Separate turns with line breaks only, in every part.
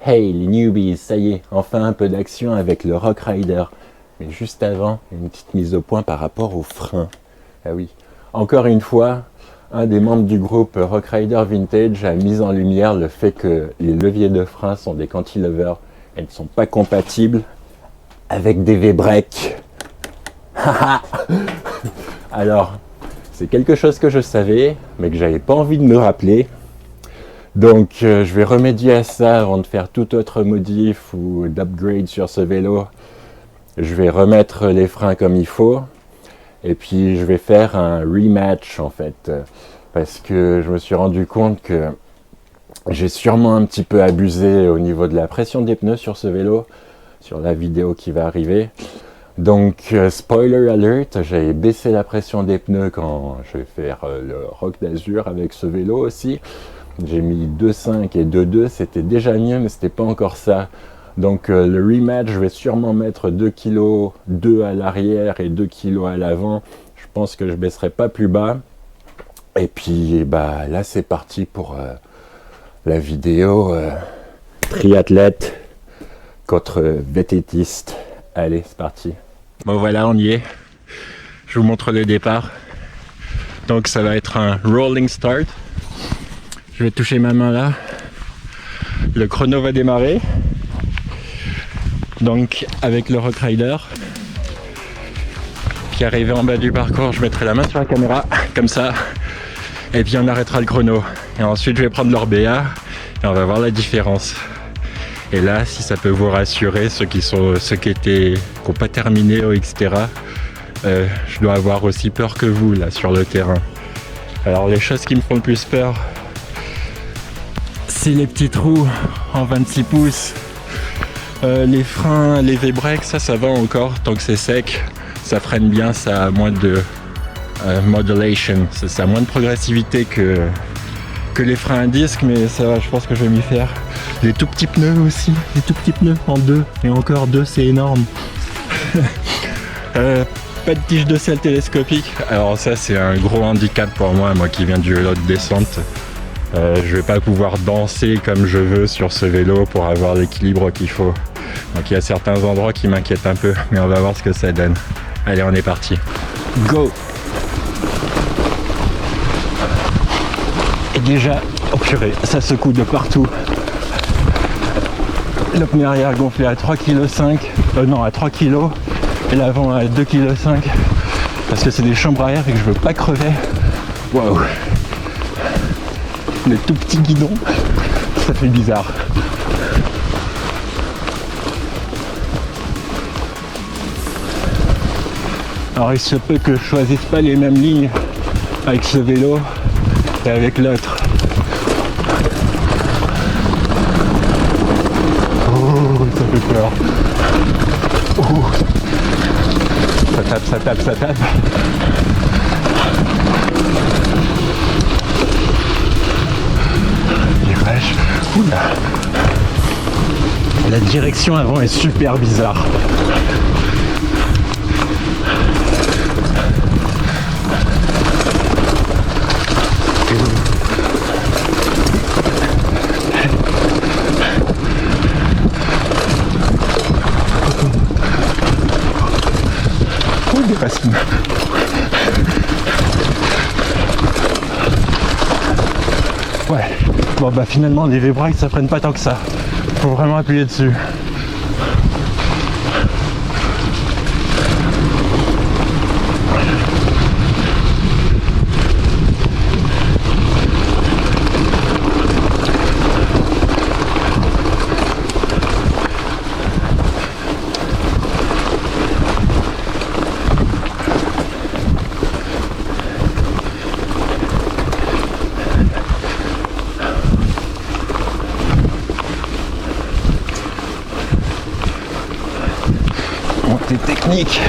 Hey les newbies, ça y est, enfin un peu d'action avec le Rock Rider. Mais juste avant, une petite mise au point par rapport aux freins. Ah oui, encore une fois, un des membres du groupe Rock Rider Vintage a mis en lumière le fait que les leviers de frein sont des cantilevers et ne sont pas compatibles avec des V-breaks. Alors, c'est quelque chose que je savais, mais que j'avais pas envie de me rappeler. Donc je vais remédier à ça avant de faire tout autre modif ou d'upgrade sur ce vélo. Je vais remettre les freins comme il faut. Et puis je vais faire un rematch en fait. Parce que je me suis rendu compte que j'ai sûrement un petit peu abusé au niveau de la pression des pneus sur ce vélo. Sur la vidéo qui va arriver. Donc spoiler alert, j'avais baissé la pression des pneus quand je vais faire le Rock d'Azur avec ce vélo aussi. J'ai mis 2.5 et 2.2, c'était déjà mieux, mais c'était pas encore ça. Donc le rematch, je vais sûrement mettre 2 kg 2 à l'arrière et 2 kg à l'avant. Je pense que je baisserai pas plus bas. Et puis bah là c'est parti pour la vidéo triathlète contre vététiste. Allez, c'est parti. Bon voilà, on y est. Je vous montre le départ. Donc ça va être un rolling start. Je vais toucher ma main là. Le chrono va démarrer. Donc avec le Rock Rider. Puis arrivé en bas du parcours, je mettrai la main sur la caméra, comme ça. Et puis on arrêtera le chrono. Et ensuite je vais prendre l'Orbea et on va voir la différence. Et là, si ça peut vous rassurer, ceux qui n'ont pas terminé, etc. Je dois avoir aussi peur que vous là sur le terrain. Alors les choses qui me font le plus peur, c'est les petits trous en 26 pouces, les freins, les V-breaks, ça va encore tant que c'est sec, ça freine bien, ça a moins de modulation, ça a moins de progressivité que les freins à disque, mais ça va, je pense que je vais m'y faire. Les tout petits pneus aussi, les tout petits pneus en 2, et encore 2 c'est énorme. Pas de tige de selle télescopique, alors ça c'est un gros handicap pour moi qui viens du vélo de descente. Je vais pas pouvoir danser comme je veux sur ce vélo pour avoir l'équilibre qu'il faut. Donc il y a certains endroits qui m'inquiètent un peu, mais on va voir ce que ça donne. Allez, on est parti. Go! Et déjà, oh purée, ça secoue de partout. Le pneu arrière gonflé à 3,5 kg, non à 3 kg, et l'avant à 2,5 kg, parce que c'est des chambres à air et que je veux pas crever. Waouh! Le tout petit guidon, ça fait bizarre. Alors il se peut que je choisisse pas les mêmes lignes avec ce vélo et avec l'autre. Oh, ça fait peur. Oh. Ça tape, ça tape, ça tape. Oula. La direction avant est super bizarre. Oh, des racines. Ouais, bon bah finalement les V-breaks ça freine pas tant que ça. Faut vraiment appuyer dessus. Montée technique.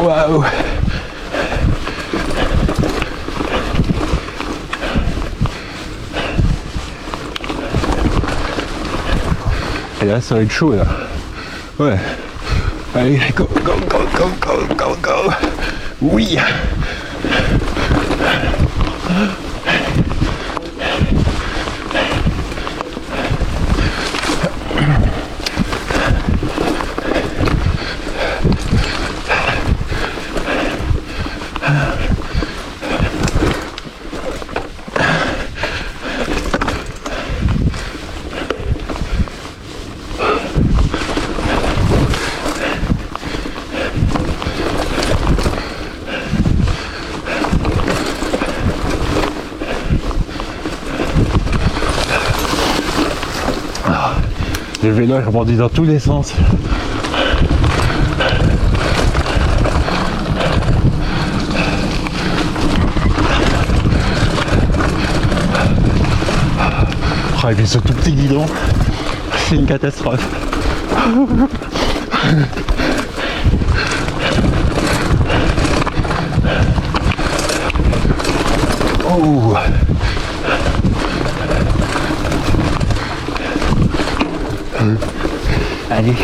Waouh. Et là ça va être chaud là. Ouais. Allez, go, go, go, go, go, go, go. Oui.
Le vélo est rebondit dans tous les sens. Oh, et puis ce tout petit guidon, c'est une catastrophe. Oh. Allez.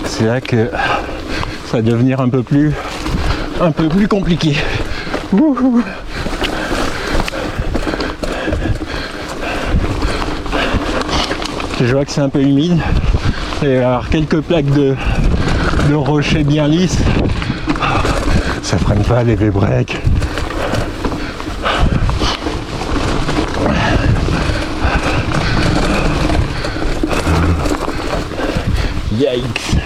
C'est là que ça va devenir un peu plus compliqué. Ouh. Je vois que c'est un peu humide. Et alors quelques plaques de rochers bien lisses. Ça freine pas les V-breaks. Yikes.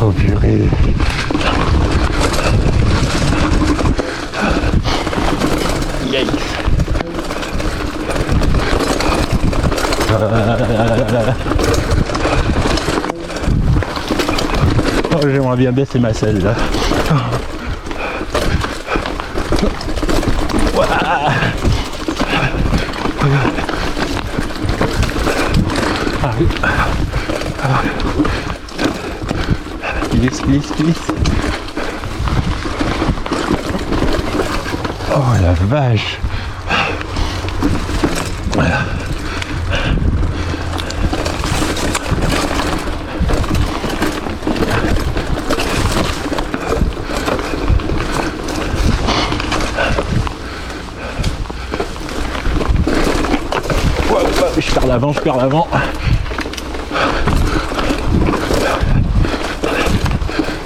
Oh purée. Yikes. Oh, j'aimerais bien baisser ma selle là. Ah oui. Glisse. Oh la vache. Voilà. Je perds l'avant.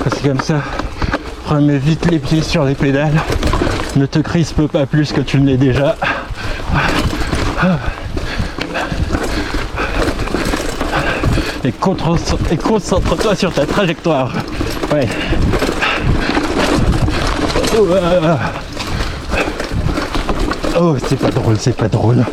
C'est comme ça. Remets vite les pieds sur les pédales. Ne te crispe pas plus que tu ne l'es déjà. Et concentre-toi sur ta trajectoire. Ouais. Oh, c'est pas drôle.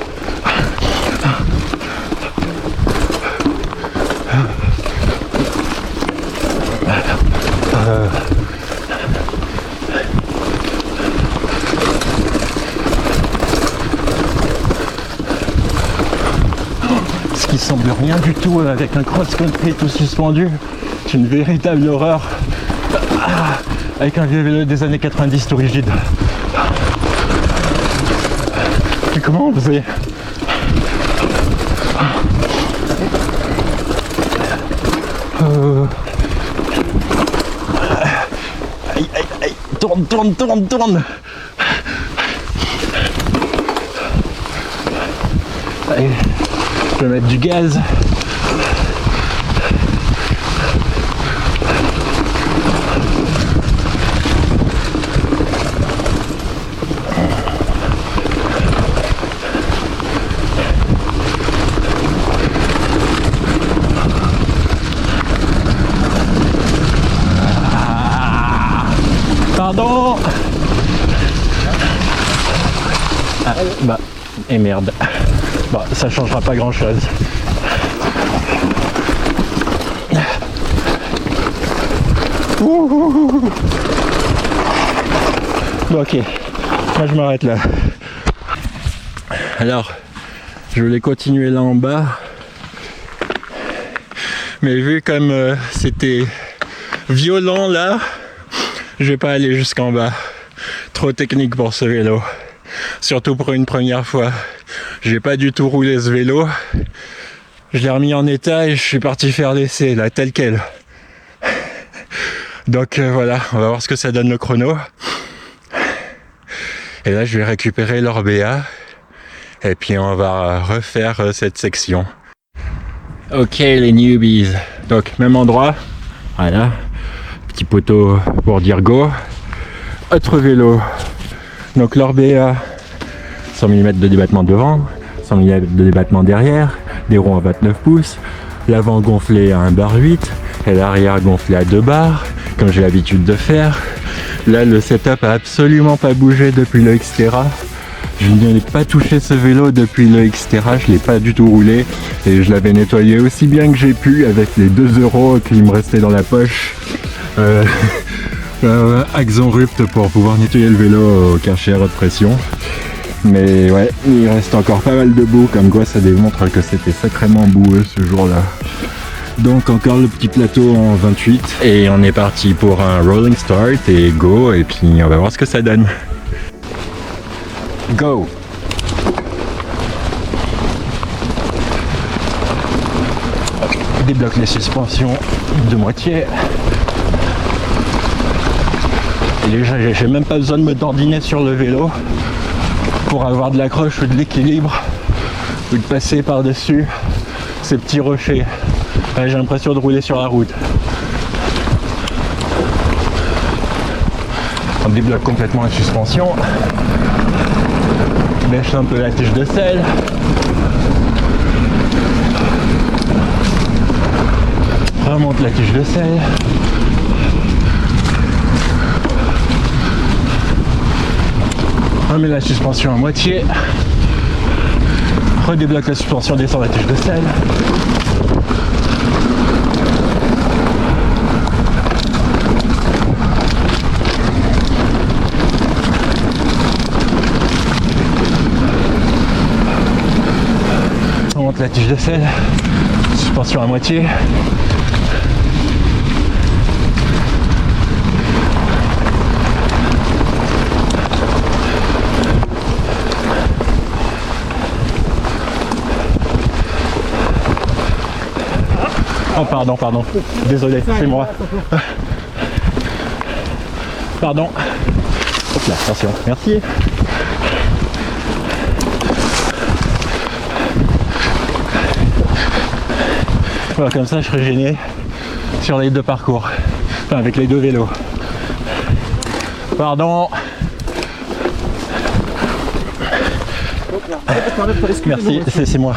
Ce qui semble rien du tout avec un cross-country tout suspendu, c'est une véritable horreur avec un vieux vélo des années 90 tout rigide. Et comment on faisait? Aïe, tourne. Allez, je vais mettre du gaz. Pardon. Ah, bah, et merde. Bon, ça changera pas grand chose. Bon, ok, moi je m'arrête là. Alors, je voulais continuer là en bas, mais vu comme c'était violent là, je vais pas aller jusqu'en bas. Trop technique pour ce vélo. Surtout pour une première fois. J'ai pas du tout roulé ce vélo. Je l'ai remis en état et je suis parti faire l'essai là, tel quel. Donc voilà, on va voir ce que ça donne le chrono. Et là je vais récupérer l'Orbea. Et puis on va refaire cette section. Ok les newbies. Donc même endroit. Voilà. Petit poteau pour dire go. Autre vélo. Donc l'Orbea, 100 mm de débattement devant,
300 mm de battement derrière, des roues en 29 pouces, l'avant gonflé à 1 bar 8 et l'arrière gonflé à 2 bars, comme j'ai l'habitude de faire. Là, le setup a absolument pas bougé depuis le Xterra. Je n'ai pas touché ce vélo depuis le Xterra, je l'ai pas du tout roulé et je l'avais nettoyé aussi bien que j'ai pu avec les 2 € qui me restaient dans la poche. Axon Rupt pour pouvoir nettoyer le vélo au Karcher haute pression. Mais ouais, il reste encore pas mal de boue, comme quoi ça démontre que c'était sacrément boueux ce jour-là. Donc encore le petit plateau en 28 et on est parti pour un rolling start et go, et puis on va voir ce que ça donne. Go! On débloque les suspensions de moitié. Et déjà, j'ai même pas besoin de me dandiner sur le vélo pour avoir de l'accroche ou de l'équilibre ou de passer par-dessus ces petits rochers. Là, j'ai l'impression de rouler sur la route. On débloque complètement la suspension. Baisse un peu la tige de selle. Remonte la tige de selle. Remet la suspension à moitié. Redébloque la suspension, descend la tige de selle. On monte la tige de selle. Suspension à moitié. Oh pardon, désolé, c'est moi. Pardon. Hop là, attention, merci. Voilà, comme ça je serai gêné sur les 2 parcours. Enfin, avec les 2 vélos. Pardon. Merci, c'est moi.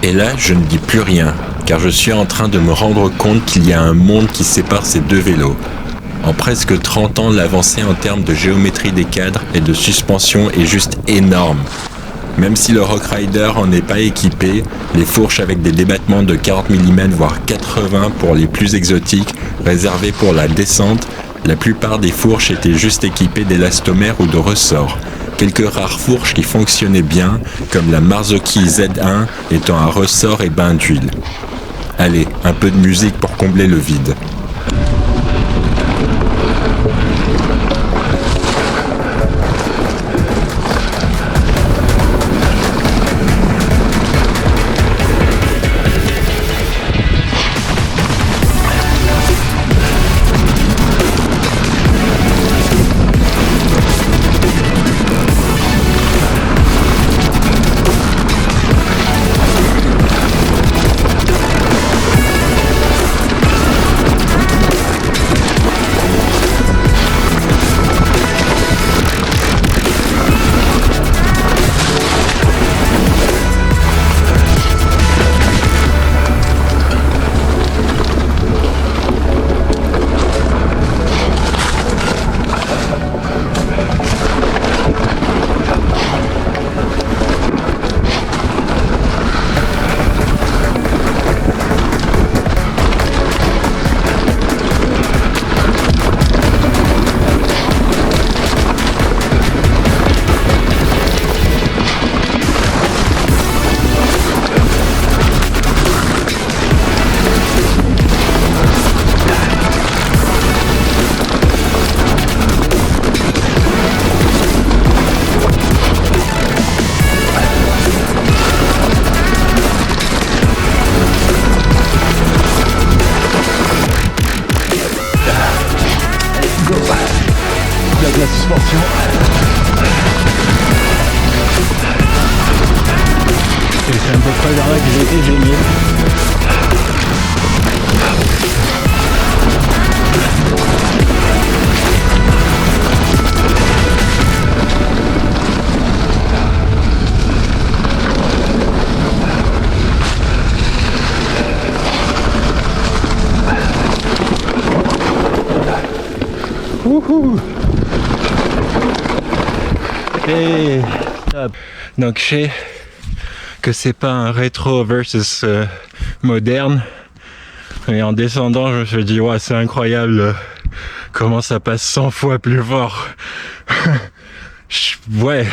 Et là, je ne dis plus rien, car je suis en train de me rendre compte qu'il y a un monde qui sépare ces 2 vélos. En presque 30 ans, l'avancée en termes de géométrie des cadres et de suspension est juste énorme. Même si le Rock Rider en est pas équipé, les fourches avec des débattements de 40 mm voire 80 pour les plus exotiques, réservées pour la descente, la plupart des fourches étaient juste équipées d'élastomères ou de ressorts. Quelques rares fourches qui fonctionnaient bien, comme la Marzocchi Z1 étant un ressort et bain d'huile. Allez, un peu de musique pour combler le vide.
pas vers là que j'ai été gêné. Wouhou! Et top. Donc je sais que c'est pas un rétro versus moderne, et en descendant je me suis dit ouais, c'est incroyable comment ça passe 100 fois plus fort. Ouais,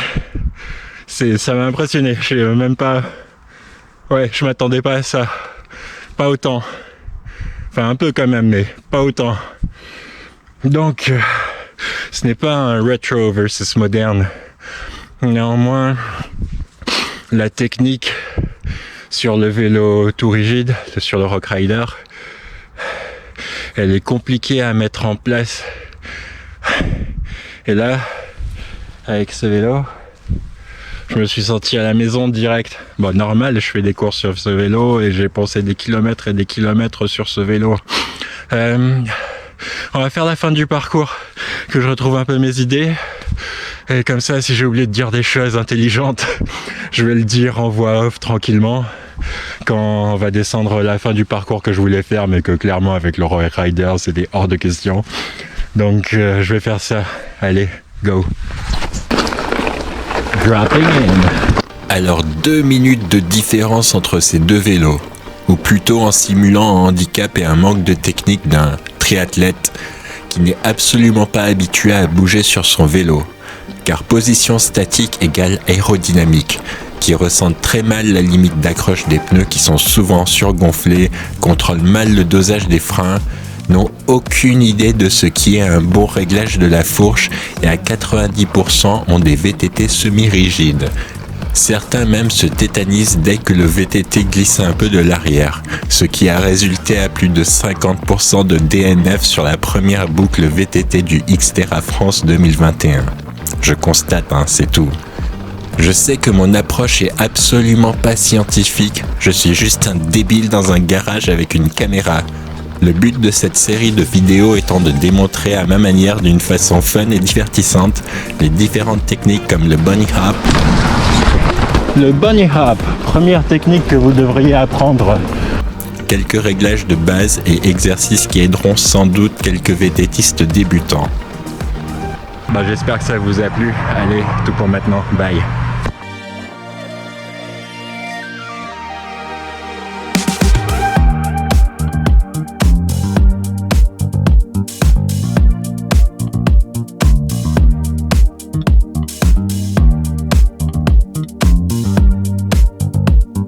ça m'a impressionné. Je sais même pas, ouais, je m'attendais pas à ça, pas autant, enfin un peu quand même, mais pas autant. Donc ce n'est pas un rétro versus moderne. Néanmoins, la technique sur le vélo tout rigide, sur le Rock Rider, elle est compliquée à mettre en place. Et là, avec ce vélo, je me suis senti à la maison direct. Bon, normal, je fais des courses sur ce vélo et j'ai pensé des kilomètres et des kilomètres sur ce vélo. On va faire la fin du parcours, que je retrouve un peu mes idées. Et comme ça, si j'ai oublié de dire des choses intelligentes, je vais le dire en voix off tranquillement quand on va descendre la fin du parcours que je voulais faire, mais que clairement avec le Rock Rider, c'était hors de question. Donc je vais faire ça. Allez, go. Dropping in.
Alors 2 minutes de différence entre ces deux vélos, ou plutôt en simulant un handicap et un manque de technique d'un triathlète qui n'est absolument pas habitué à bouger sur son vélo, car position statique égale aérodynamique, qui ressentent très mal la limite d'accroche des pneus qui sont souvent surgonflés, contrôlent mal le dosage des freins, n'ont aucune idée de ce qui est un bon réglage de la fourche et à 90% ont des VTT semi-rigides. Certains même se tétanisent dès que le VTT glisse un peu de l'arrière, ce qui a résulté à plus de 50% de DNF sur la première boucle VTT du Xterra France 2021. Je constate, c'est tout. Je sais que mon approche est absolument pas scientifique, je suis juste un débile dans un garage avec une caméra. Le but de cette série de vidéos étant de démontrer à ma manière d'une façon fun et divertissante les différentes techniques comme le bunny hop.
Le bunny hop, première technique que vous devriez apprendre.
Quelques réglages de base et exercices qui aideront sans doute quelques VTTistes débutants.
J'espère que ça vous a plu. Allez, tout pour maintenant. Bye.